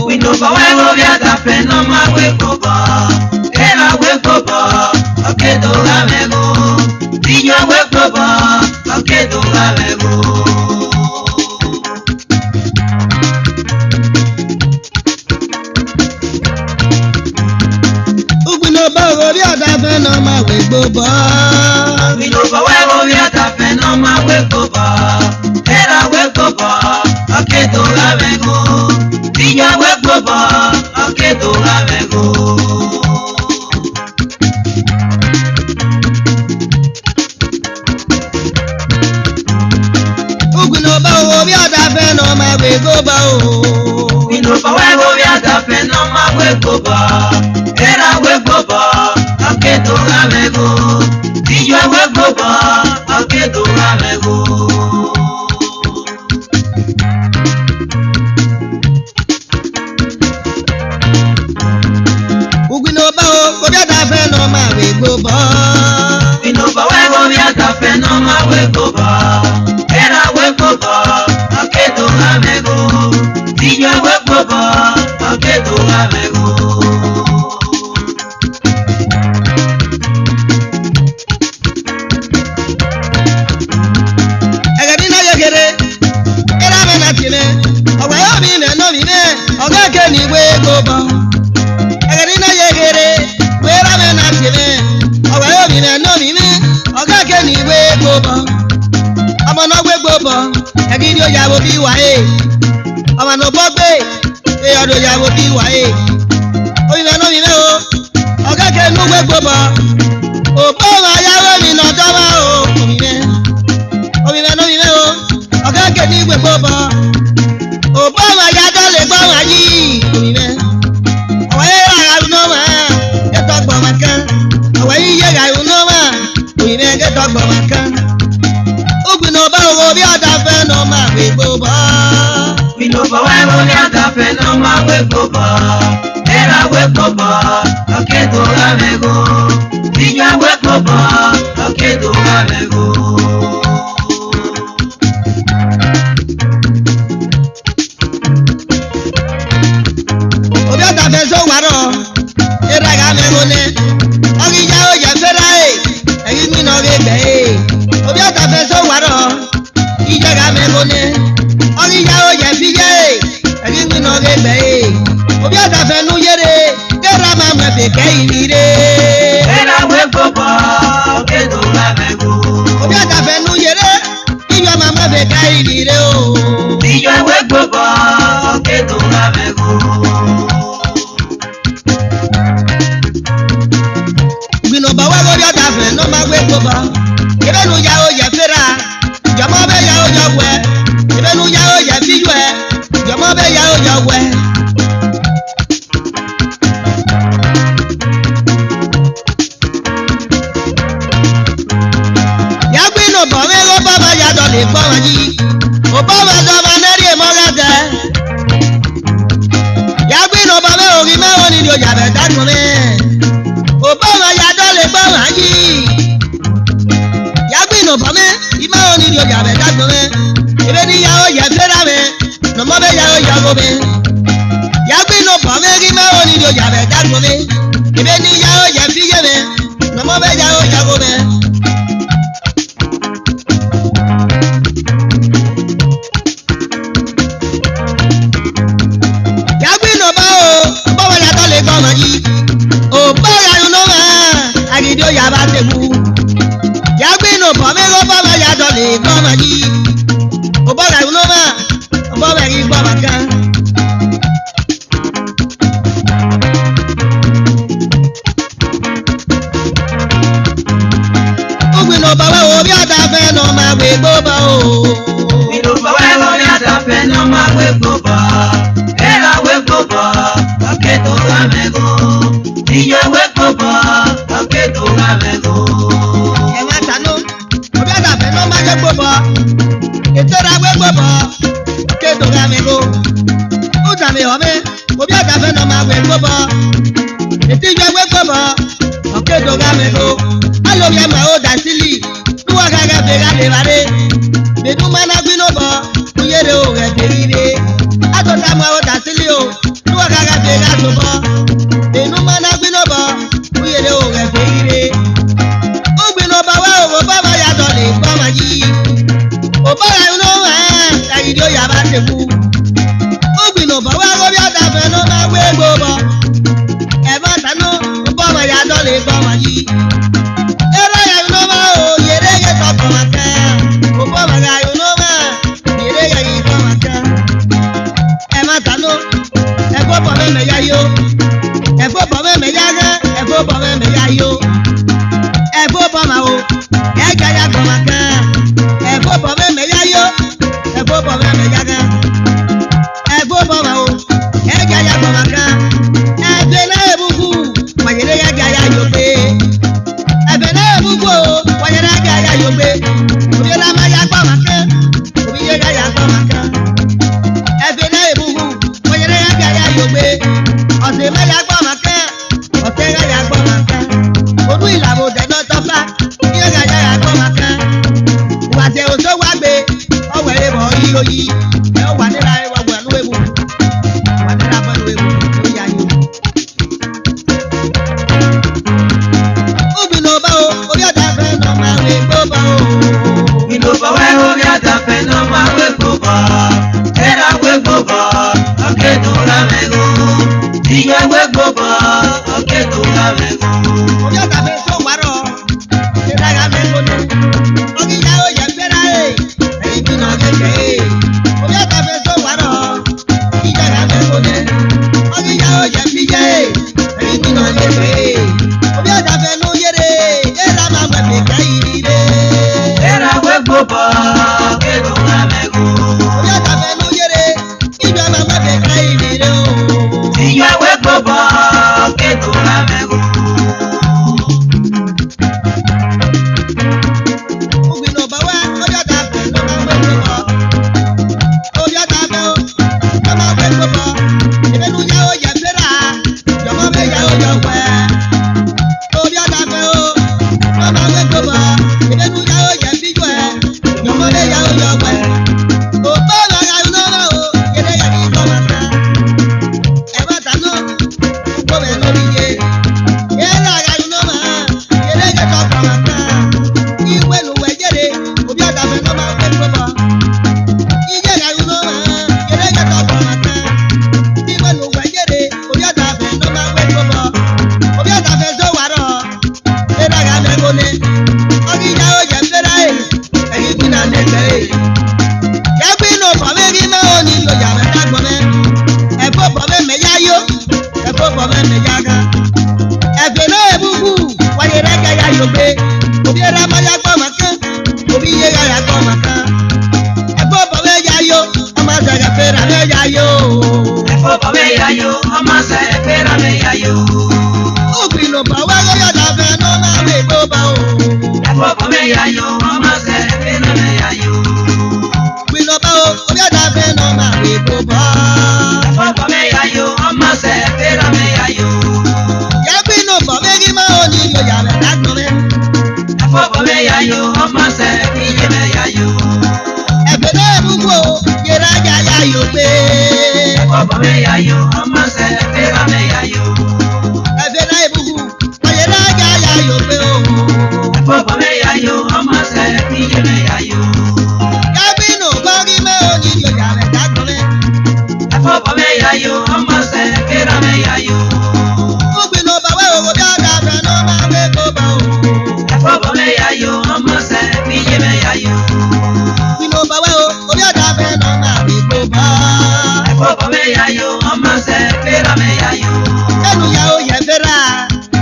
We no for we go be at a pen no ma we go ba. Era we go ba. Okay do la me go. Tiño we go ba. Okay do la me go. We no for we go be at a pen no ma we go ba. We no for we go be at a pen no ma we go ba. Era we go ba. Okay do la me go. Tiño we go ba. Okay do la me go. We no for we go be at a pen no ma we go ba. We no for we go be at a pen no ma we go ba. Era we go ba. Okay do la me go. Tiño we go ba. Okay do la me go. We no for we go be at a pen no ma we go ba. We no for we go be at a pen no ma we go ba. Era we go ba. Okay do la me go. Tiño we go ba. Okay do la me go. Ni we go ba. Agadi na yegere, we ra me na tiene. Owa yo mi na no mi me, oga ke ni we go ba. Ọmọ no we go ba. Agidi o yawo bi wa e. Ọmọ no bo gbe, e odo yawo bi wa e. O mi na no mi me o. Oga ke nu we go ba. O bo ma yawo mi na do ma o. O mi me. O mi na no mi me o. Oga ke ni we go ba. O bo ma ya do le gba wa yi. We no for we go be at a pen no ma we go ba. We no for we go be at a pen no ma we go ba. Era we go ba. Okay do la me go. Tiño we go ba. Okay do la me go. Obi at a pen so waro. Era ga me go ne. Ogi ja o je fera e. Eyi mi no ge gbe e. Obi at a pen so waro. Ija ga me go ne. Ogi ja o je fi je e. Eyi mi no ge gbe e. Obi at a pen nu yere. Era ma me be ke iri re. Era we go ba. Okay do la me go. Obi at a pen nu yere. Iyo ma me be ke iri re o. Tiño we go ba. Okay do la me go. We no for we go be at a pen no ma we go ba. Ebe nu ya o je fera. Jomo be ya o jo we. Ebe nu ya o je fi we. Jomo be ya o jo we. Ya gbe no bo me go baba ya do le gbo wa yi. O baba do ma na ri e mo ga te. Ya gbe no bo me o ri me o ni di o ja be ta mo me. O baba ya do le gbo wa yi. Ya gbe no bo me I ma o ni di o ja be ta mo me. Ebe ni ya o je fera me. No mo be ya o ja go me. Ya gbe no bo me ri ma o ni di o ja be ta mo me. Ebe ni ya o je fi je me. No mo be ya o ja go me. Ya gbe no ba o, baba ya do le gbo ma yi. O ba ya no ma, agidi o ya ba te mu. Ya gbe no bo me go baba ya do le gbo ma yi. O ba ya no ma, o ba ri gbo ma kan. O gbe no ba wa o bi ata fe no ma we go ba o. We no for we go be at a pen no ma we go ba. Era we go ba. Okay do la me go. Tiño we go ba. Okay do la me go. E ma tanu. O bi ata fe no ma we go ba. Etera we go ba. Okay do la me go. O ta me o me. O bi ata fe no ma we go ba. Etijo we go ba. Okay do la me go. Alo mi ma o da sili. Duwa ga ga be ga le bare. Be du ma na gbi no ba. Uyere o re be ri re. Ato ta ma o da sili gaga pega sobo enu mana gbino bo uyere o ge feire o gbino ba wa o baba ya do le gba ma yi o ba ya no wa ta ri o ya ba te ku o gbino ba wa go bi ada fe no ma we gbo bo e ba ta no o baba ya do le gba ma yi era ya no ma o yere ge to ko ma ka o baba ga yo no ma yere ge yi ko ma ka e ma ta no e go bo me ya yo e fo bo me ya ga e fo bo me ya yo e fo bo ma o e ga ya ko ma ka e fo bo me ya yo e fo bo me ya ga e fo bo ma o e ga ya ko ma ka e be na ebugu wa yere ya ga ya yo pe e be na ebugu wa yere ga ya yo pe obi la ma ya ko ma ka obi ye ga ya ko ma ka e be na ebugu wa yere ya ga ya yo pe ọ̀sẹ̀ ma ya ko ma ka ọ̀sẹ̀ ga ya ko ma ka odu ilabo de no to fa ye ga ya ko ma ka wa se o so wa gbe o we bo yi oyi e o wa ni la e wa gbe nu ebu wa ni la bo nu ebu o ya yo obi no ba o obi ada fe no ma we go ba o Ino ba we o ya da fe no ma we go ba. Era we go ba. Oke do la me go. Iyo we go ba. Oke do la me go. obi ada fe so wa ro se da ga me go ni ogi ya o ye fera e eyi bi na ge ge obi ada fe so wa ro ki ja ga me go ni ogi ya o ye bi je eyi bi na ge ge obi ada fe no yere era ma me be ka iri re Era we go ba. Oke do la me go. obi ada fe no yere ijo ma me be ka iri re o Iyo we go ba. Oke do la me go. obi no ba wa obi ada fe no ma we go ba obi ada fe o no ma we go ba ebe nu ya o ye fera yo ma be ya o yo we obi ada fe o no ma we go ba ebe nu ya o ye bi jo e yo ma be ya o yo we o ba la ga no ma o yere ya ki ko ma ta e ma ta no ko be no bi ye ye la ga no ma yere ga to ko ma ta iwe lu we jere obi ada fe no ma we go ba ije ga no ma yere ga to ko ma ta iwe lu we jere obi ada fe no ma we go ba obi ada fe so wa ro e da ga me go ne ogi ja o je fera e eyi bi na le gbe e ya gbe no pa me ri na o ni lo ya me ta gbo me e fo bo me ya yo e fo bo me ya ga e fe na ebugu wa yere ga ya yo gbe obi era ma ya gbo ma kan obi ye ga ya gbo ma kan e fo bo me ya yo o ma se ga fera me ya yo Efo ba me ya yo. Ọmọ se fera me ya yo. obi no ba wa go ya da fe no ma we go ba o Efo ba me ya yo. Ọmọ se fera me ya yo. obi no ba o obi ada fe no ma we go ba Efo ba me ya yo. Ọmọ se fera me ya yo. ya gbe no ba me ri ma o ni lo ya me ta gbo me Efo ba me ya yo. Ọmọ se fiye me ya yo. e fe na ebugu o yere ga ya yo gbe Efo ba me ya yo. Ọmọ se fera me ya yo. e fe na ebugu o yere ga ya yo gbe o Efo ba me ya yo. Ọmọ se fiye me ya yo. ya gbe no ba ri ma o ni lo ya me ta gbo me Efo ba me ya yo. Ọmọ se fera me ya yo. obi no ba wa o obi ada fe no ma we go ba o Efo ba me ya yo. Ọmọ se fiye me ya yo. obi no ba wa o obi ada fe no ma we go ba Efo ba me ya yo. Ọmọ se fera me ya yo. enu ya o ye fera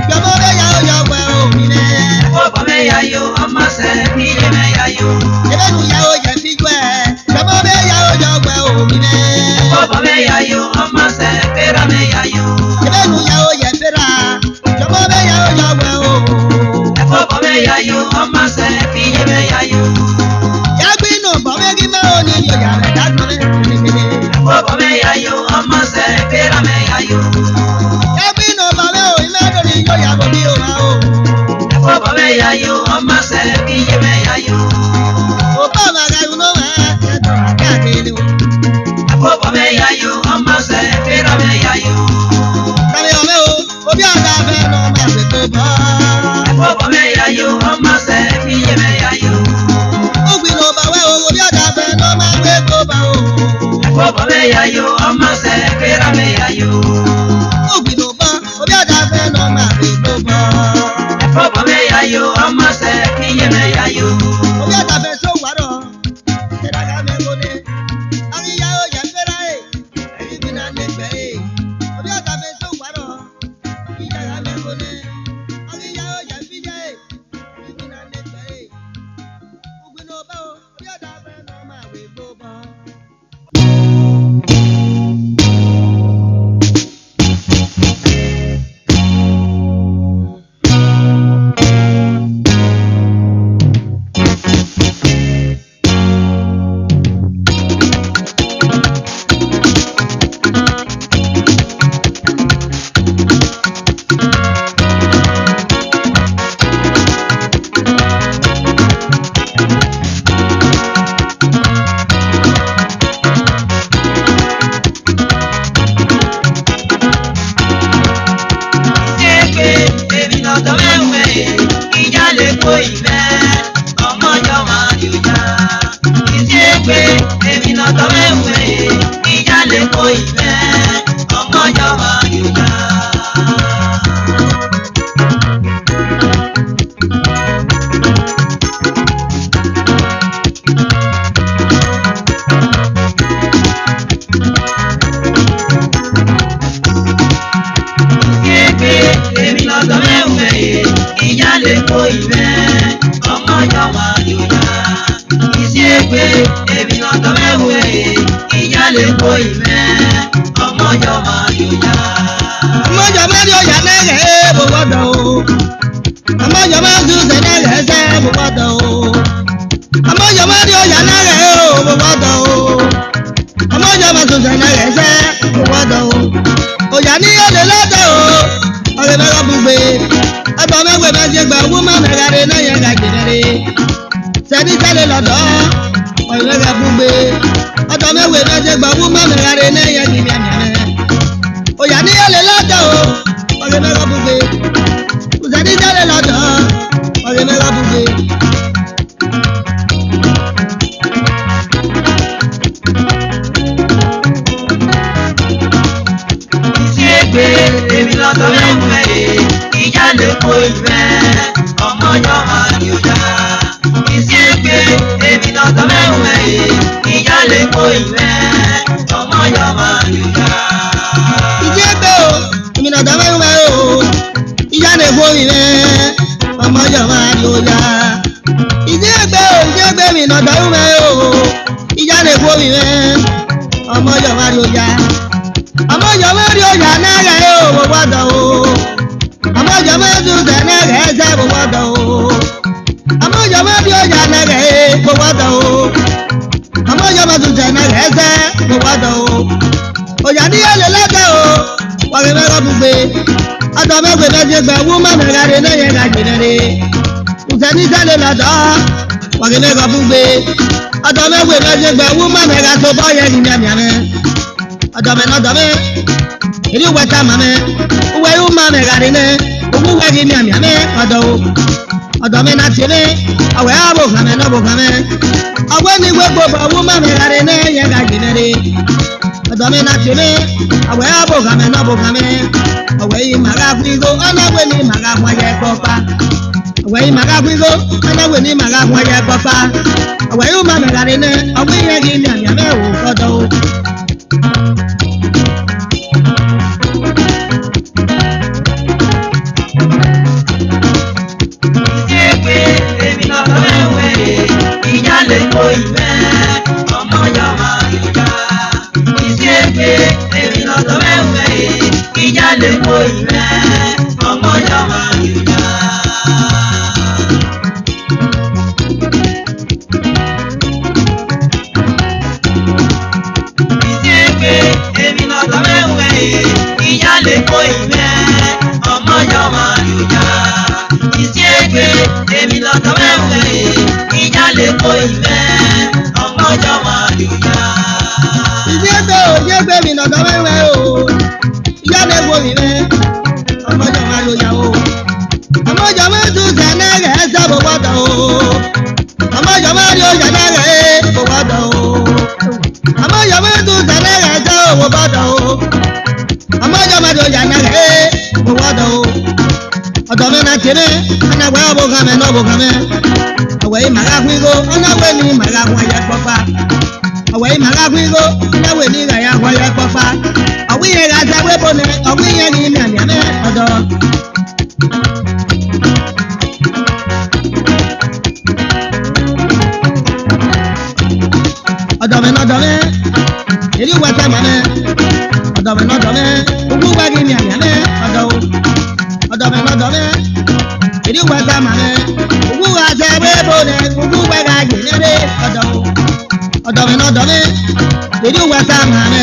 yo mo be ya o yo we o mi ne Efo ba me ya yo. Ọmọ se fiye me ya yo. ebe nu ya o ye fi gwe yo mo be ya o yo we o mi ne Efo ba me ya yo. Ọmọ se fera me ya yo. ebe nu ya o ye fera yo mo be ya o yo we o Efo ba me ya yo. Ọmọ se fiye me ya yo. ya gbe no ba me ri ma o ni lo ya me ta gbo me Efo ba me ya yo. Ọmọ se fera me ya yo. ya gbe no ba me o ime do ni yo ya bo bi o ma o Efo ba me ya yo. Ọmọ se fiye me ya yo. o ba ma ga no ma e to ma ka ke ni o Efo ba me ya yo. Ọmọ se fera me yayo. Kàmi ọ̀mẹ́ o, obi àdá fẹ́ nà ọmọ àgbẹ̀kọ̀ bọ̀. Ẹ̀kọ́ bọ̀ mẹ́ yayo, ọmọ sẹ́ fi yé mẹ́ yayo. Ó gbin ọba wẹ́ o, obi àdá fẹ́ nà ọmọ àgbẹ̀kọ̀ bọ̀ o. Ẹ̀kọ́ bọ̀ mẹ́ yayo, ọmọ sẹ́ fẹ́ra mẹ́ yayo. Ó gbin ọba, obi àdá fẹ́ nà ọmọ àgbẹ̀kọ̀ bọ̀. Ẹ̀kọ́ bọ̀ mẹ́ yayo, ọmọ sẹ́ fi yé mẹ́ yayo. Obi àdá fẹ́ sọ wàrọ̀, ṣẹ̀dá ká mẹ́ wọlé. Àríyá ó yẹ fẹ́ra ẹ̀, ẹ̀yìn bí náà lè gbẹ̀ ẹ̀. Obi àdá fẹ́ sọ wàrọ̀, ìjà ká mẹ́ wọlé. Àríyá ó yẹ fíjẹ́ ẹ̀, ẹ̀yìn bí náà lè gbẹ̀ ẹ̀. Ó gbin ọba o, obi àdá fẹ́ nà ọmọ àgbẹ̀kọ̀ bọ̀. chene ana gwa bo game no bo game awai maga kwigo ana we ni maga kwa ya papa awai maga kwigo ana we ni ga ya kwa ya papa awi ye ga sa we bo ne awi ye ni mi ami ame odo odo me eri wa ta ma me odo me ugu wa gi mi ami ame odo me eri wa ta ma me ugu wa sa we bo ne ugu wa ga gi ne re odo me eri wa ta ma me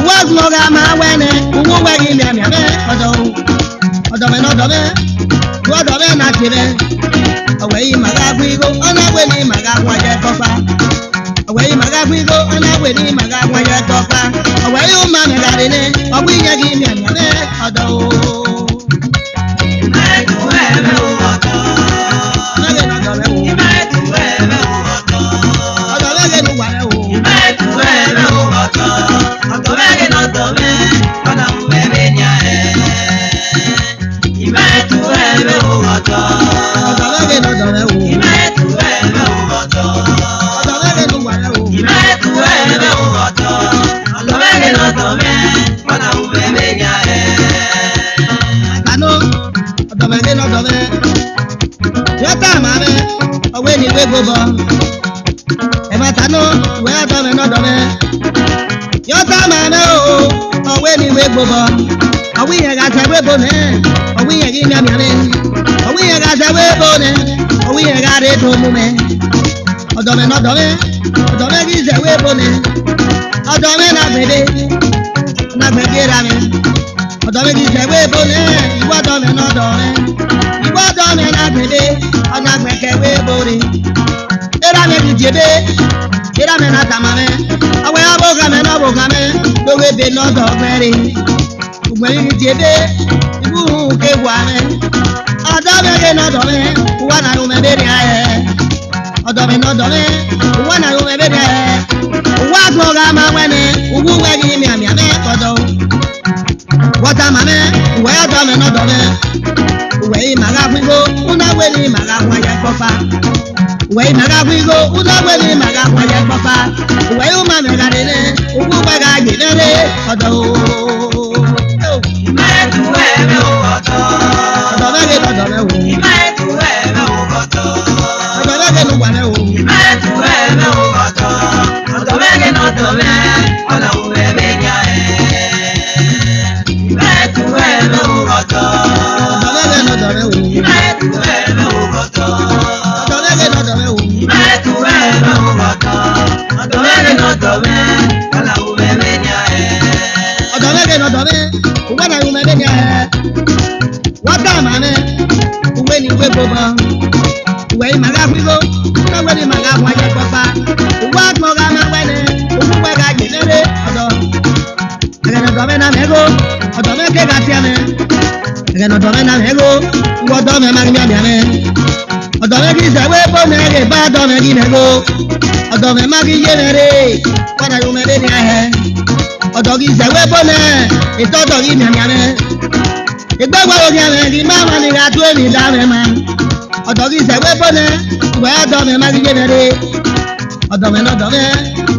wa glo ga ma we ne ugu wa gi mi ami ame odo me na ti re awe yi maga kwigo ona we ni maga kwa je kofa awe yi maga kwigo ona we ni maga kwa je kofa awe yi ma me ga re ne obu ye gi mi ami ame odo Gobo e ma tanu we ado me no do me yo ta ma me o we ni we gobo awi ye ga se we bo ne awi ye gi mi ami ame awi ye ga se we bo ne awi ye ga re to mu me odo me no do me gi se we bo ne odo me na gbede ra me odo me gi se we bo ne iwo do me no do me iwo do me na gbede ona gbeke we bo re era me dijebe era me na tamame awe aboga me na boga me do we be no do mere ugbe ni dijebe ibu ke wa me odo me ke no do me wa na ru me be ri aye odo me no do me wa na ru me be ri aye wa boga ma we ne ubu we gi mi ami ame odo wata mame we odo me no do me we maga kwigo una we ni maga kwa ya kofa we maga kwigo una we ni maga kwa ya kofa we u ma me ga re ne ugu we ga gi ne re odo me tu we me odo odo me ge odo me wo me tu we me odo odo me ge nu wa me wo me tu we me odo me ge no do me odo we me nya me tu we me odo odo me ge no do me wo me tu we me odo odo me ge no do me wo me tu we me odo me ge no do me odo we me nya odo me ge no do me wa na ru me be nya wata mame we ni we boba we maga kwigo una we ni maga kwa ya kofa wa gbo ga ma we ne ugu we ga gi ne re odo ege no do me na mego odo me ke ga ti ame ege no do me na mego wo do me ma mi ame odo me gi se we bo ne ge ba do me gi mego odo me ma gi ye ne re wa na ru me be ni ahe odo gi se we bo ne ito do gi mi ame ìgbàgbọ́ orí ẹ̀rẹ̀ rí máa wà ní ìrìnàjò èmi ìdáhùn ma ọ̀dọ̀ kì í ṣẹ̀wé bọ́nẹ̀ ìwé ọ̀dọ̀ mi má gbígbé mẹ́rẹ́ ọ̀dọ̀ mi lọ́dọ̀ mẹ́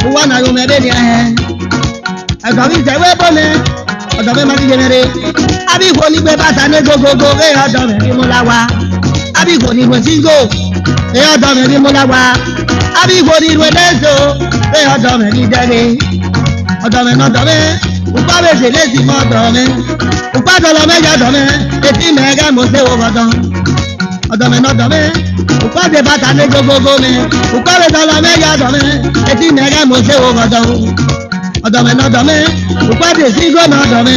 owó ọ̀nà yóò mẹ́rẹ́ ní ahẹ́ ọ̀dọ̀ kì í ṣẹ̀wé bọ́nẹ̀ ọ̀dọ̀ mi má gbígbé mẹ́rẹ́ abíkò nígbẹ́ bàtà ní gogogo rẹ̀ ọ̀dọ̀ mi rí mú láwa abíkò nígbẹ́ síngò rẹ̀ ọ̀dọ̀ mi rí mú láwa abíkò nígbẹ́ lẹ́sọ̀ rẹ̀ ọ̀dọ̀ mi rí dẹ́rẹ́ ọ̀dọ̀ mi lọ́dọ̀ mẹ́ ukpabese lesi mo dome ukpadolo meja dome eti mega mo se wo godon odome no dome ukpade bata ne gogogo me ukpade dolo meja dome eti mega mo se wo godon odome no dome ukpade sigo no dome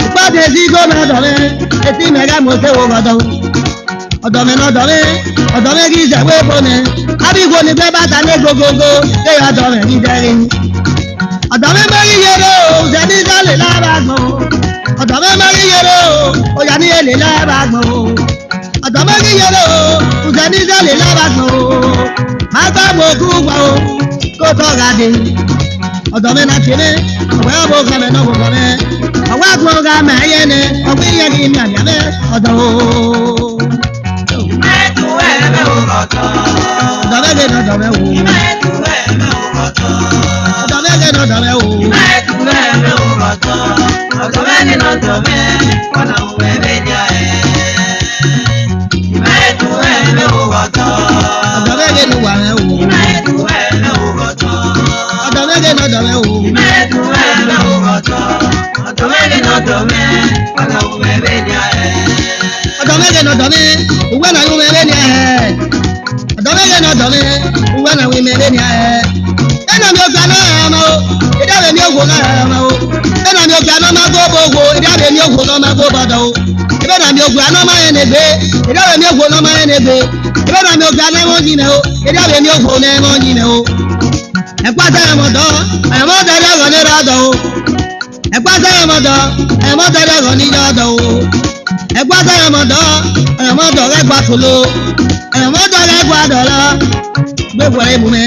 ukpade sigo no dome eti mega mo se wo godon odome no dome odome gi se we bone abi go ni pe bata ne gogogo ke odome gi dere ọ̀dọ̀ mi mẹ́rin yẹrẹ o ṣe ní sálẹ̀ lára gbọ̀n ọ̀dọ̀ mi mẹ́rin yẹrẹ o ọ̀yà ní èlé lára gbọ̀n ọ̀dọ̀ mẹ́rin yẹrẹ o ṣe ní sálẹ̀ lára gbọ̀n má gbà mọ̀ kú gbọ̀ o kó tọ́ra dé ọ̀dọ̀ mi náà tẹ̀lé ọ̀wẹ́ ọ̀bọ̀ kàmẹ́ náà bọ̀ kàmẹ́ ọ̀wẹ́ àgbọ̀n kàmẹ́ yẹn ni ọ̀gbìn yẹn kì í mi àmì àmẹ́ ọ̀dọ̀ o. dome, wana umebedia imetu eme ugoto. Ọ̀dọ̀mẹ́gẹ̀ ni wà mẹ́ o. Imetu eme ugoto. Ọ̀dọ̀mẹ́gẹ̀ ni ọ̀dọ̀mẹ́ o. Imetu eme ugoto. Ọ̀dọ̀mẹ́gẹ̀ ni ọ̀dọ̀mẹ́, wana umebedia Ọ̀dọ̀mẹ́gẹ̀ ni ọ̀dọ̀mẹ́, uwe na yu mẹ́rẹ́ ni ẹ̀. Ọ̀dọ̀mẹ́gẹ̀ ni ọ̀dọ̀mẹ́, uwe na yu mẹ́rẹ́ ni ẹ̀. Ẹnà mi ò gbà náà ẹ̀ ọmọ o, ìdáwé mi ò wò náà ẹ̀ ọmọ o. Ẹnà mi ò gbà náà máa gbó gbogbo, ìdáwé mi ò wò náà máa gbó bọ̀dọ̀ o. Ìbẹ́nà mi ò gbà náà máa yẹn nẹ̀gbẹ́, ìdáwé mi ò wò náà máa yẹn nẹ̀gbẹ́. Ìbẹ́nà mi ò gbà náà wọ́n jí mẹ́ o, ìdáwé mi ò wò náà wọ́n jí mẹ́ o. Ẹ̀pá sẹ́yìn mọ̀dọ́, ẹ̀mọ́ tẹ̀lé ọ̀gọ̀ ní ìrọ̀dọ̀ o. Ẹ̀pá sẹ́yìn mọ̀dọ́, ẹ̀mọ́ tẹ̀lé ọ̀gọ̀ ní ìrọ̀dọ̀ o. Ẹ̀pá sẹ́yìn mọ̀dọ́, ẹ̀mọ́ dọ̀rẹ́ gba kòló, ẹ̀mọ́ dọ̀rẹ́ gba dọ̀lọ́, gbé wọlé mu mẹ́.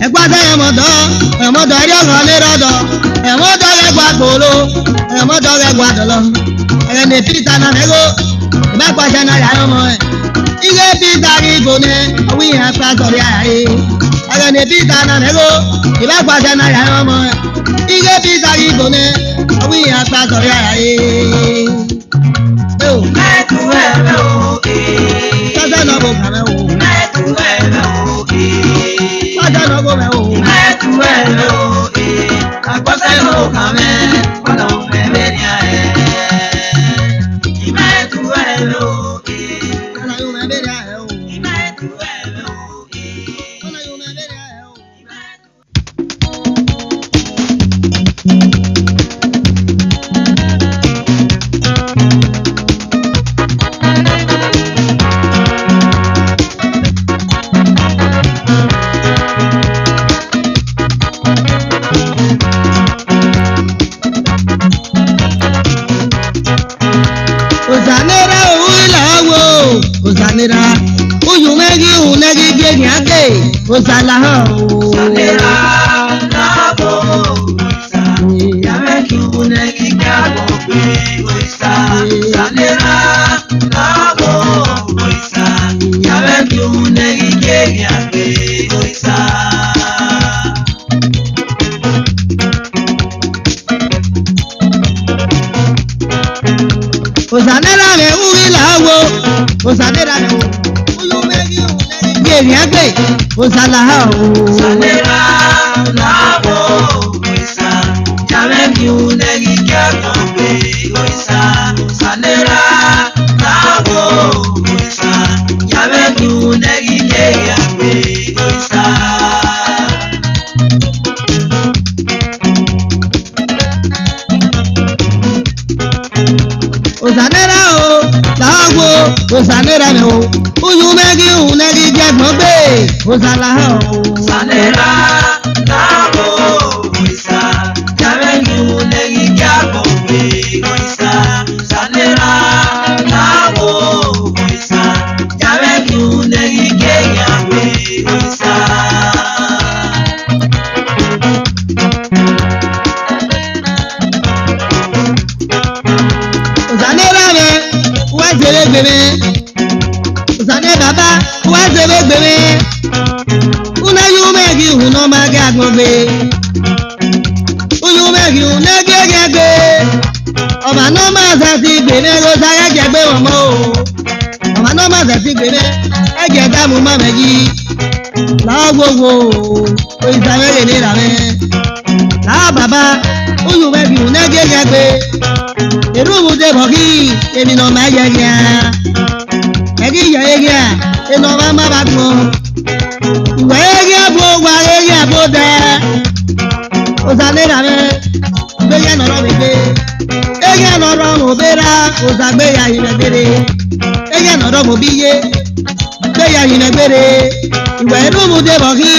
Ẹ̀pá sẹ́yìn mọ̀dọ́, ẹ̀mọ́ dọ̀rẹ́ ọ̀gọ̀ ní ìrọ̀dọ̀, ẹ̀mọ́ dọ̀rẹ́ gba kòló, ẹ̀mọ́ dọ̀rẹ́ gba dọ̀lọ́. Ẹ̀rẹ̀ ní pítà náà mẹ́gò, ìbá pàṣẹ náà yà ọmọ ẹ̀. Ige pítà rí gòní, ọwọ́ ìhàn pa sọ̀rí àyè. Ẹ̀rẹ̀ ní pítà náà mẹ́gò, ìbá pàṣẹ náà yà ọmọ ẹ̀. Ige pítà rí gòní, ọwọ́ ìhàn pa sọ̀rí àyè. Imetu eme oge. Sọ́sẹ́ náà bò kàmẹ́ o. Imetu eme oge. Sọ́sẹ́ náà bò mẹ́ o. Imetu eme oge. Agbọ́sẹ̀ ló kàn mẹ́, wana umebedia imetu eme oge. Ọ̀nà yóò mẹ́ bẹ́ẹ̀ rẹ̀ ẹ̀ o. Imetu eme oge. Ọ̀nà yóò mẹ́ bẹ́ẹ̀ rẹ̀ ẹ̀ o. Osanera uilawo, osanera uyumegi unegi gegi ake, osalaha o. Sanera nabo oisa, yameki unegi kabo pe oisa. Sanera nabo oisa, yameki unegi kegi pe oisa. Osanera me uilawo, osanera me uyumegi unegi gegi ake, osalaha o. Sanera nabo oisa, yameki unegi kabo pe oisa. Sanera nabo oisa, yameki unegi kegi pe oisa. Osanera o, lawo, osanera me o, uyumegi unegi gegi ake, osalaha o. Sanera nabo oisa, yameki unegi kabo pe oisa. Sanera nabo oisa, yameki unegi kegi pe oisa. Osanera me, wá ṣeré gbèmí. Osane baba, wá ṣeré gbèmí. Una yumegi una magi agbogbe. Uyumegi una gegegbe. Ọba náà máa ṣàti gbèmí ló sáré jẹgbé wọn mọ́ o. Ọba náà máa ṣàti gbèmí ẹ̀jẹ̀ dáàmú má mẹ́jì. Láwọn gbogbo ìsàmẹ́lẹ̀ ní ìlànà. Láwọn bàbá, uyumegi una gegegbe. Èrúmù dé bọ̀ kí èmi náà máa yẹ kí á. Ẹ̀kí ìyá yẹ kí á, iná máa má bá tún. Ìwà yẹ kí á bó wà yẹ kí á bó dẹ. Osanera me, gbéyà nọ̀rọ̀ mi gbé. Gbéyà nọ̀rọ̀ mo béra, òsàgbéyà yìí mẹ́ gbére. Gbéyà nọ̀rọ̀ mo bí yé, gbéyà yìí mẹ́ gbére. Ìwà èrúmù dé bọ̀ kí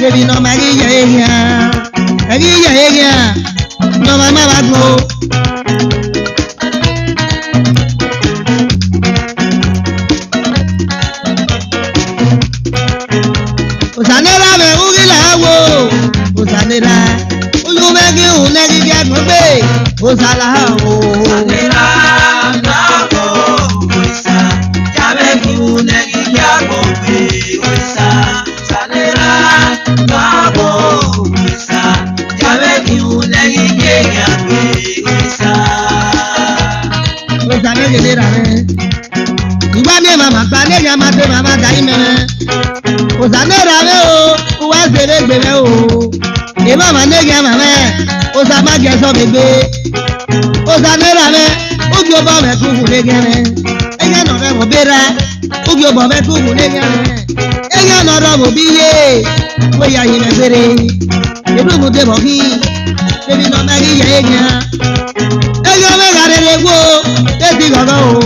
èmi náà máa yẹ kí á. Ẹ̀kí ìyá yẹ kí á, iná máa má bá tún. Osanera me ugilawo, osanera uyumegi unegi gagbe, osalaha o. Sanera nabo oisa, yameki unegi kabo pe oisa. Sanera nabo oisa, yameki unegi kegi pe oisa. gede rame. Ìgbà mi màmá gba ní ìyá máa dé màmá dá yín mẹ́rẹ́. Òsànà rame o, wá ṣeré gbèrè o. Ìmọ̀ màá ní ìyá màmá ẹ̀, òsà má jẹ sọ gbègbè. Òsànà rame, ojú ọba mẹ́ kú kù lẹ́gẹ̀rẹ́. Ẹ̀yẹ́ nọ̀ rẹ̀ mọ̀ bẹ́ra, ojú ọba mẹ́ kú kù lẹ́gẹ̀rẹ́. Ẹ̀yẹ́ nọ̀ rọ̀ mọ̀ bí yé, wọ́n yà yín mẹ́gbẹ́rẹ́. Ìlú mu dé bọ̀ kí, ebi nọ mẹ́rin yẹ ẹ̀yẹ́. Ẹ̀yẹ́ mẹ́ga rere wo, èsì gọ̀gọ̀ o.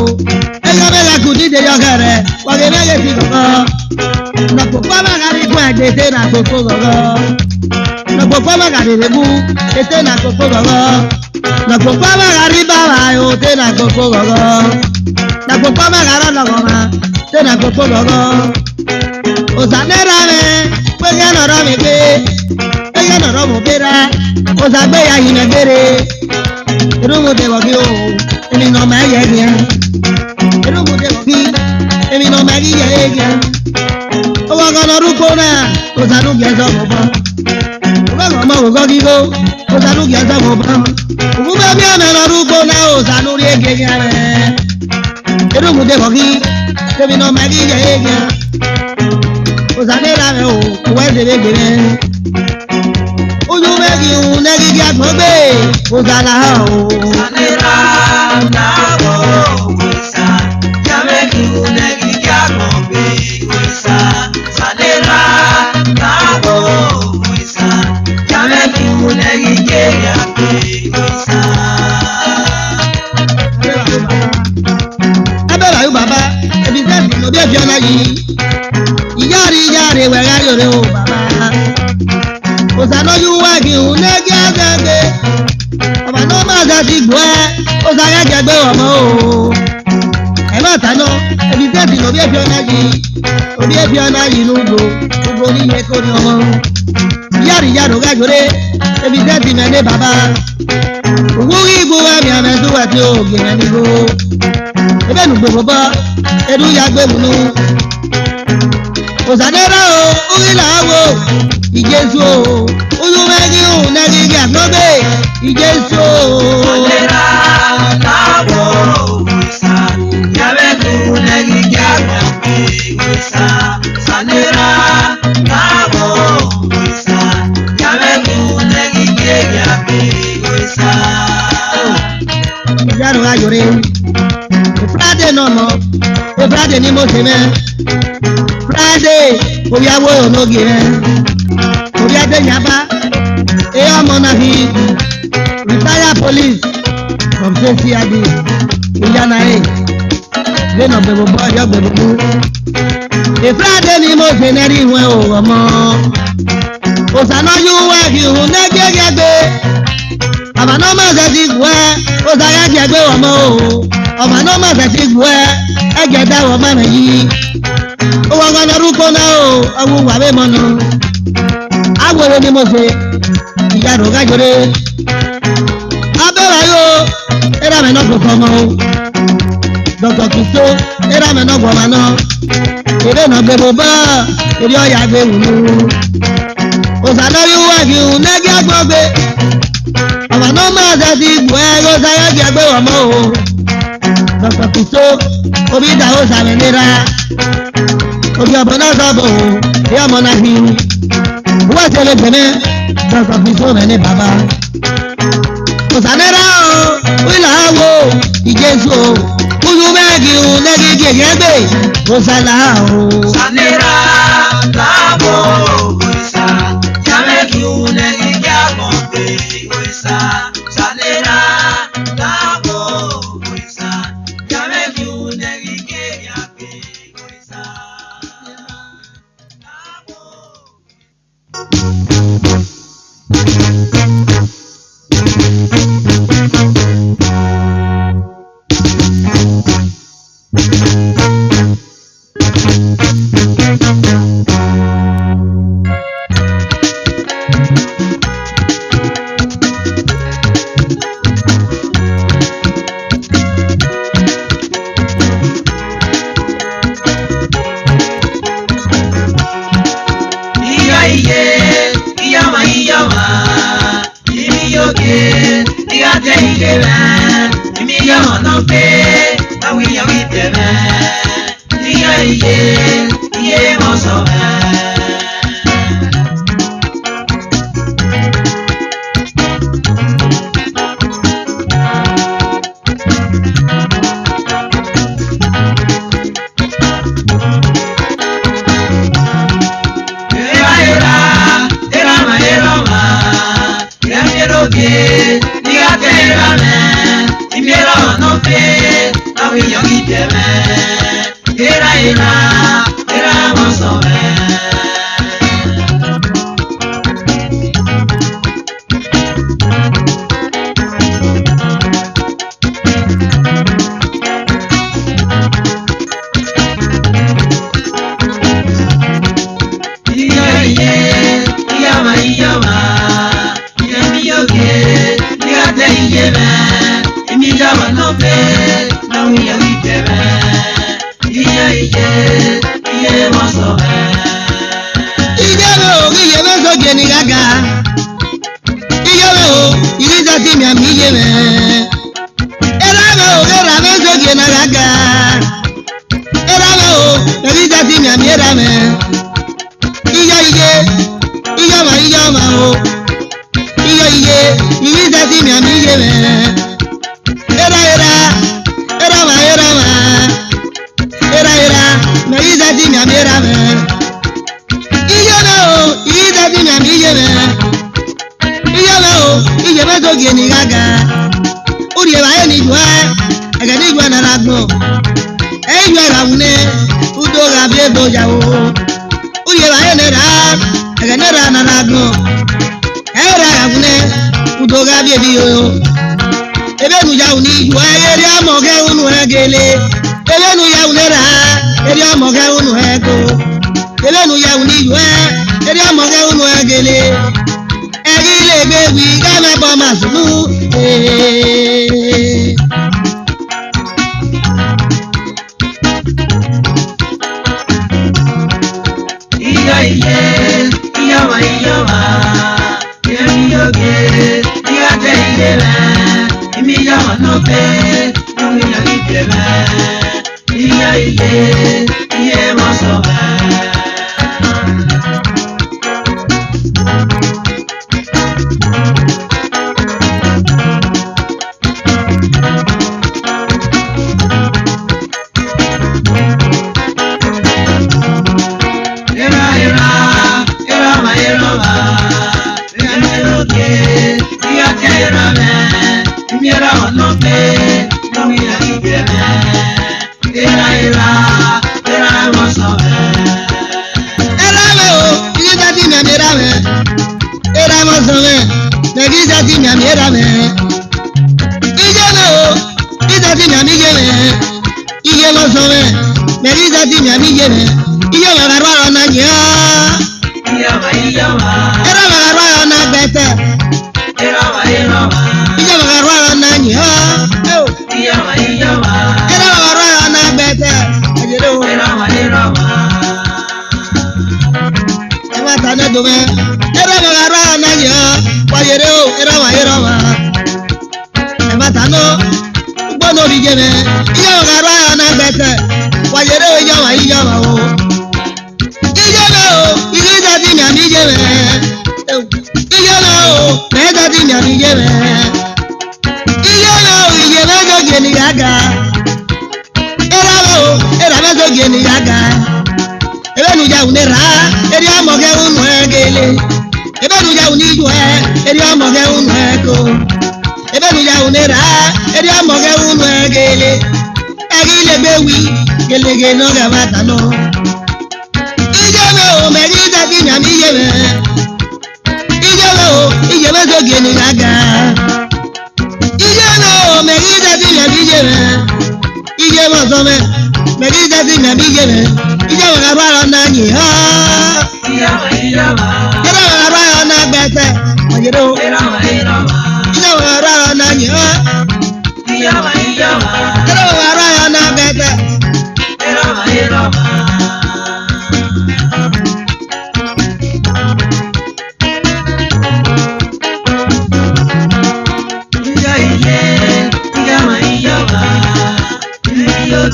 Ẹ̀yẹ́ mẹ́ga kù dídé yọkẹrẹ, wọ̀gẹ̀ mẹ́gẹ̀ sí gọ̀gọ̀. Nàpòpọ̀ mẹ́ga rí fún ẹ̀dẹ̀sẹ̀ nàkókò gọ̀gọ̀. Nàpòpọ̀ mẹ́ga rere mú, ètè nàkókò gọ̀gọ̀. Nàpòpọ̀ mẹ́ga rí bàbá yóò tẹ̀ nàkókò gọ̀gọ̀. Nàpòpọ̀ mẹ́ga rọ̀ lọ́gọ̀ ma, tẹ̀ nàkókò gọ̀gọ̀. Òsànẹ́ra mi, pẹ́yẹ́ nọ̀rọ̀ mi gbé. Ẹ̀yẹ́ nọ̀rọ̀ mọ̀ bẹ́ra, òsàgbé ya yìí mẹ́gbẹ́rẹ́. Irúgbó tẹ̀ wọ̀ kí o, èmi nọ̀ mẹ́ yẹ gẹ̀. Irúgbó tẹ̀ wọ̀ kí, èmi nọ̀ mẹ́ yẹ gẹ̀. Owó kan lọ rúkọ náà, òsànú gẹ̀ẹ́sọ̀ mọ̀ bọ́. Owó kan mọ̀ ògọ́ kíkó, òsànú gẹ̀ẹ́sọ̀ mọ̀ bọ́. Òkú bá bí ọ̀nà lọ rúkọ náà, òsànú rí ege gẹ̀ rẹ̀. Irúgbó tẹ̀ wọ̀ kí, èmi nọ̀ mẹ́ yẹ gẹ̀. Òsànẹ́ra rẹ̀ o, òwò ẹ̀sẹ̀ bẹ́ẹ̀ gẹ̀rẹ́. Ojú méjì ń lẹ́gí kí a gbọ́ gbé, òsàlà o. Sanera nabo wisa, yameki unegi kyamo be wisa. Sanera nabo wisa, yameki unegi kya be wisa. Abẹ́rẹ́ ayú bàbá, ebi sẹ́ẹ̀sì ló dé fi ọ̀nà yìí. Ìyá rẹ̀ wẹ̀rẹ̀ ayò rẹ̀ o bàbá. Òsànọ́jú wá kí n lẹ́gí àgbẹ̀gbẹ̀. Ọba náà máa ṣe ti gbọ́ ẹ́, ó sáré jẹgbẹ́ ọmọ o. Ẹ má tánà, ebi sẹ́ẹ̀sì ló dé fi ọ̀nà yìí. Òbí ebi ọ̀nà yìí ló gbogbo oníyẹ kó ní ọmọ. Ìyá rò gájúre, ebi sẹ́ẹ̀sì mẹ́lẹ́ bàbá. Òwú rí igbó ẹ̀mí àmẹ́sùn wẹ̀ tí ó gẹ̀rẹ́ nígbó. Ebe nu gbogbo bọ́, edu ya gbé mu nù. Òsànẹ́ra o, orí làáwò, ìjésù o, oyún mẹ́rin òun nẹ́rí igi àgbọ́gbé, ìjésù o. Sanera nabo wisa, yameki unegi kyamo be wisa. Sanera nabo wisa, yameki unegi kya be wisa. Ìyáàrú ayòrè, Friday nọ̀nà, Friday ni mo ṣe mẹ́. Friday, orí awó ológe mẹ́. Orí adéyàbá, ọmọ náà fi retire police from CID, Ìyáná A, lẹ́nà gbẹ̀gbẹ̀ bọ́ ọjọ́ gbẹ̀gbẹ̀ mú. Friday ni mo ṣe nẹ́rí ìwọ̀n o ọmọ. Òsànájú wá kí òun lẹ́gẹ́gẹ́ gbé. Àmàná máa ṣe ti gbọ́ ẹ́, ó sáré ẹ̀jẹ̀ gbé ọmọ o. Àmàná máa ṣe ti gbọ́ ẹ́, ẹ̀jẹ̀ dá ọmọ rẹ̀ yìí. Ó wọ́n kan lọ́rùkọ náà o, ọwọ́ wàwé mọ́nà. Àwòrán ni mo ṣe, ìyá rò gájọre. Abẹ́rẹ́ yóò, ẹ̀rọ àmì náà kò kọ́ ọmọ o. Dr. Kristo, ẹ̀rọ àmì náà gbọ̀mọ̀ náà. Èrè náà gbé mo bá, èrè ọ̀yà gbé wùlú. Òsàlọ́rí wá kí n lẹ́gí àgbọ̀gbé. Ọ̀mà náà máa ṣe ti gbọ́ ẹ́ ló sáyẹ́ jẹ́ gbé wọ̀ mọ́ o. Dr. Kristo, omi ìdáwó sàmì nira. Omi ọ̀bọ̀n náà sọ̀bọ̀ o, bí ọmọ náà fi. Wọ́n ṣe lè gbẹ̀mẹ́, Dr. Kristo rẹ̀ ní bàbá. Òsànẹ́ra o, wílà wo, ìjésù o. Kúrú mẹ́gì o, lẹ́gí gègé gbé. Òsàlà o. Sanera nabo wisa, yameki unegi kyamo be wisa. Sanera nabo wisa, yameki unegi kya be wisa. wiya witeme. Iye mosome.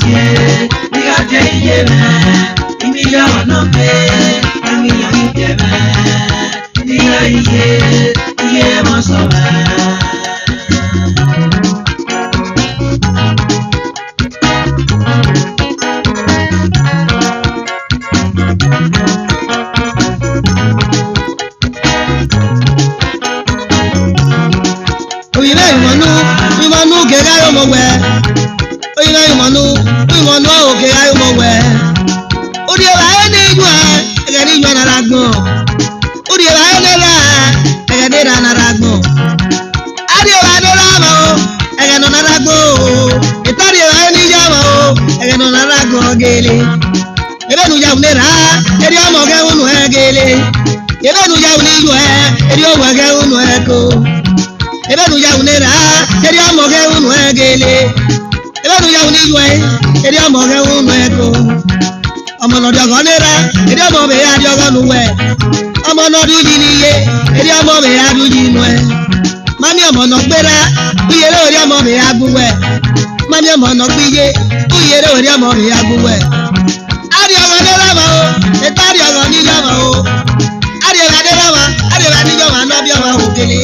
kie, diga te yeme, imi ya onope, ami ya iteme, diga iye mosome. Imanu kega yo mo we. Oyina imanu o kega yo mo we. Odi e ba ni ju e ni ju na ragbon. Odi e ba ni la e ni ra na ragbon. Adi e ba ni la ma o e no na ragbon. Itari e ba ni ja ma o e no na ragbon gele. Ebe nu ja unera eri o mo ge unu e gele. Ebe nu ja uni ju eri o wa ge unu e ko. Ebe nu ya unera eri omo ge unu egele ebe nu ya uni yue eri omo ge unu eko omo no diogo nera eri omo be ya diogo nuwe omo no du ji niye eri omo be ya du ji nue mami omo no gbera uyere ori omo be ya gbuwe mami omo no gbiye uyere ori omo be ya gbuwe ari ogo nera ma o etari ogo ni ya ma o ari ogo nera ma ari ogo ni yo ma no bi omo okele.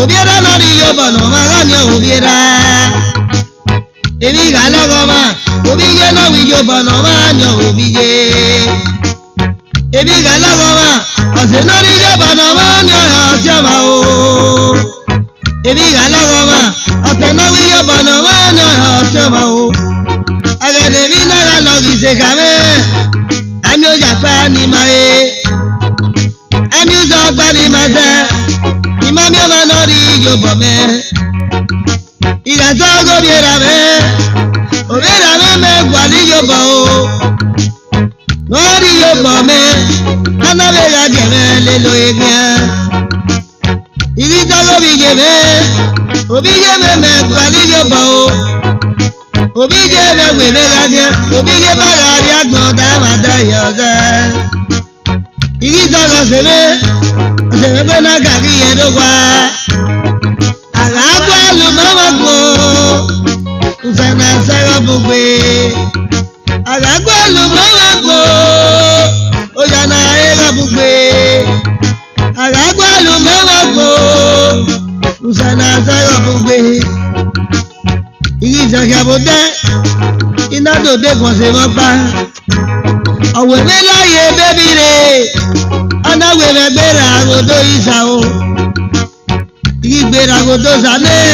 obiera lórí yóò bọ̀nà máa rán yàn obiera. Èmi gà lọ́gọ́ máa òbíye lórí yóò bọ̀nà máa yàn òbíye. Èmi gà lọ́gọ́ máa ọ̀sẹ̀ lórí yóò bọ̀nà máa yàn ọ̀sẹ̀ máa o. Èmi gà lọ́gọ́ máa ọ̀sẹ̀ lórí yóò bọ̀nà máa yàn ọ̀sẹ̀ máa o. Àgẹ̀dẹ̀ mi náà lọ́gì ṣe kàmẹ́. Àmì ọjà pa ni máa ye. Àmì ọjà pa ni máa sẹ́. Ìmọ̀ mi ọmọ náà rí yóò bọ̀ mẹ́. Ìyàtọ̀ gómìnà mẹ́. Òmìnira mẹ́ mẹ́gbàá ní yóò bọ̀ o. Wọ́n rí yóò bọ̀ mẹ́. Anábẹ́yà jẹ̀mẹ́ lé lo egbẹ́. Ìrìtọ́ gómìnà mẹ́. Òbí yé mẹ́ mẹ́gbàá ní yóò bọ̀ o. Òbí yé mẹ́gbàá mẹ́ lájẹ́. Òbí yé bá yà rí àgbọ̀n tá a máa dá ìyá ọ̀sẹ̀. Ìrìtọ́ lọ sí mi. Ọ̀sẹ̀ mi gbé náà kàkí yẹn ló wá. Àlàáfíà àlùmọ́mọ́ kò nsẹ̀nà sẹ́rọ̀ bùgbé. Àlàáfíà àlùmọ́mọ́ kò òyànà ẹ̀rọ̀ bùgbé. Àlàáfíà àlùmọ́mọ́ kò nsẹ̀nà sẹ́rọ̀ bùgbé. Ìyí ìjọba bò dẹ́ iná tó dé kàn sí mọ́ pa. Ọ̀wẹ̀ mi láyé bébí rẹ̀ ọ̀nà wẹ̀rẹ̀ gbéra àgọ́dọ̀ ìsà o. Ìgbérago tó sálẹ̀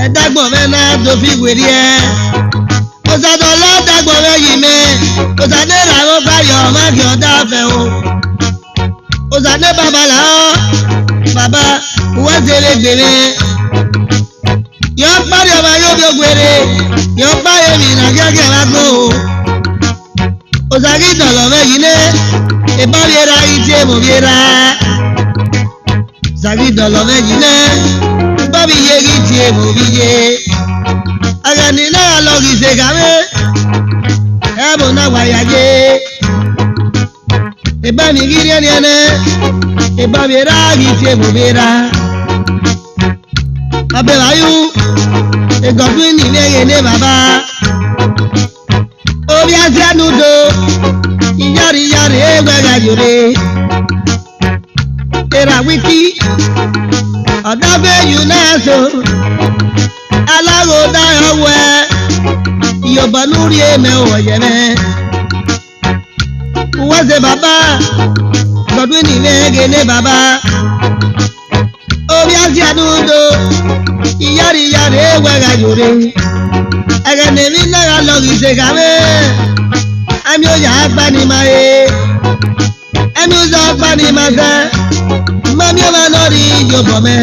ẹ̀dágbọ̀n mẹ́ náà tó fi wèrè ẹ̀. Òsàdọ̀ lọ́dàgbọ̀n mẹ́ yìí mẹ́. Òsàdé làwọn báyọ̀ máàkì ọ̀dà fẹ́ o. Òsàdé bàbá làwọn bàbá wọ́n ṣeré gbèrè. Yọ parí ọmọ yóò bí gbèrè. Yọ parí mi nà gẹ́gẹ́ wá gbó o. Òsàdé dọ̀lọ̀ mẹ́ yìí lé. Ìbáwí ra ìtì èmò bí ra. Sagi dọ̀lọ̀ méjì náà, bábí yé kí tiẹ̀ mò bí yé. Àgànnì náà lọ kì í ṣe kàwé, ẹ̀bùn náà wáyà yé. Ìbámi kí ni ẹni ẹni, ìbámi rà kì í tiẹ̀ mò bí ra. Ọbẹ̀ wáyú, ìgọ̀fún nílé yẹn ní bàbá. Omi àti ẹnu do, ìyáàrí ẹgbẹ̀rún àjòrè. Era wiki ọ̀dọ́gbẹ́ yìí náà so aláwo dáhà wẹ̀ Yorùbá lórí ẹ̀mẹ́ ọ̀yẹ̀mẹ́. Wọ́n ṣe bàbá gbọ̀dún nílẹ̀ gẹ́lẹ́ bàbá. Omi àti àdúgbò ìyáàrí ẹ̀wẹ̀rẹ̀ àjòrè. Ẹ̀gẹ̀dẹ̀ mi náà lọ kì í ṣe kàwé. Àmì òyà agbanimáyé. Ẹnu sọ agbanimáṣẹ́. Mami ọmọ náà rí yóò bọ̀ mẹ́.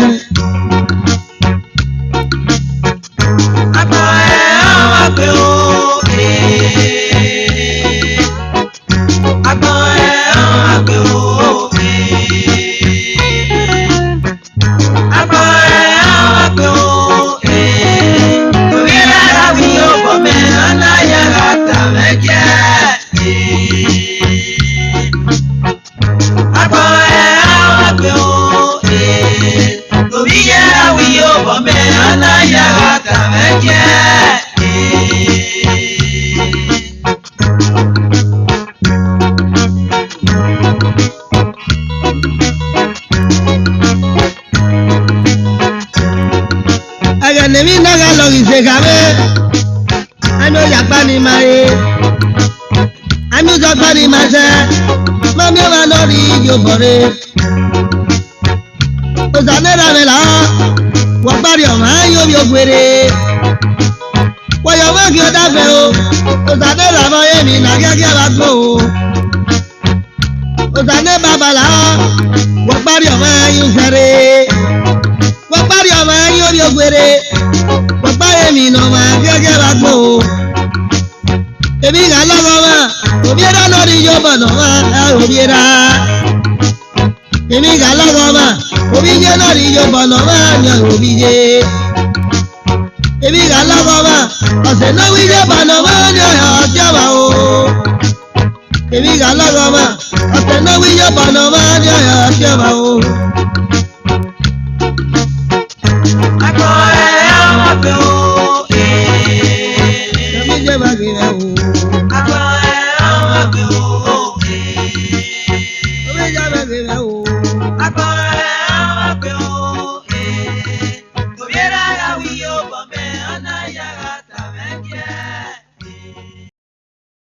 Àgbọ̀ ẹ̀ àwọn àgbẹ̀ o. Àgbọ̀ ẹ̀ àwọn àgbẹ̀ o. Àgbọ̀ ẹ̀ àwọn àgbẹ̀ o. Torí lára mi yóò bọ̀ mẹ́ ọ̀nà yàrá tàbí jẹ́. Àgbọ̀ ẹ̀ àwọn àgbẹ̀ o. Torí yàrá mi yóò bọ̀ mẹ́ ọ̀nà yàrá tàbí jẹ́. Àgànnì mi náà lọ kì í ṣe kàwé. Àmì òyà pani máa ye. Àmì òjò pani máa ṣe. Mami ọmọ náà rí yóò bọ̀ rẹ̀. Òsàdéra mi là á. Wọ́n parí ọ̀mọ́ yóò bí ogbèrè. Wọ́n yọ mọ́ kí o dáfẹ́ o. Òsàdéra mọ́ yé mi nà gẹ́gẹ́ bá gbó o. Òsàdé bàbá là á. Wọ́n parí ọ̀mọ́ yóò fẹ́rẹ̀. Wọ́n parí ọ̀mọ́ yóò bí ogbèrè. Wọ́n parí mi nà ọmọ gẹ́gẹ́ bá gbó o. Èmi kà lọ́wọ́ wọn. Òbí ẹ̀rọ lórí yóò bọ̀ nà wọn. Òbí ẹ̀rọ. Èmi kà lọ́wọ́ wọn. Òbí yé lórí yóò bọ̀ nà wọn. Òbí yé. Èmi kà lọ́wọ́ wọn. Ọ̀sẹ̀ náà wí yóò bọ̀ nà wọn. Ọjọ́ wa o. Èmi kà lọ́wọ́ wọn. Ọ̀sẹ̀ náà wí yóò bọ̀ nà wọn. Ọjọ́ wa o.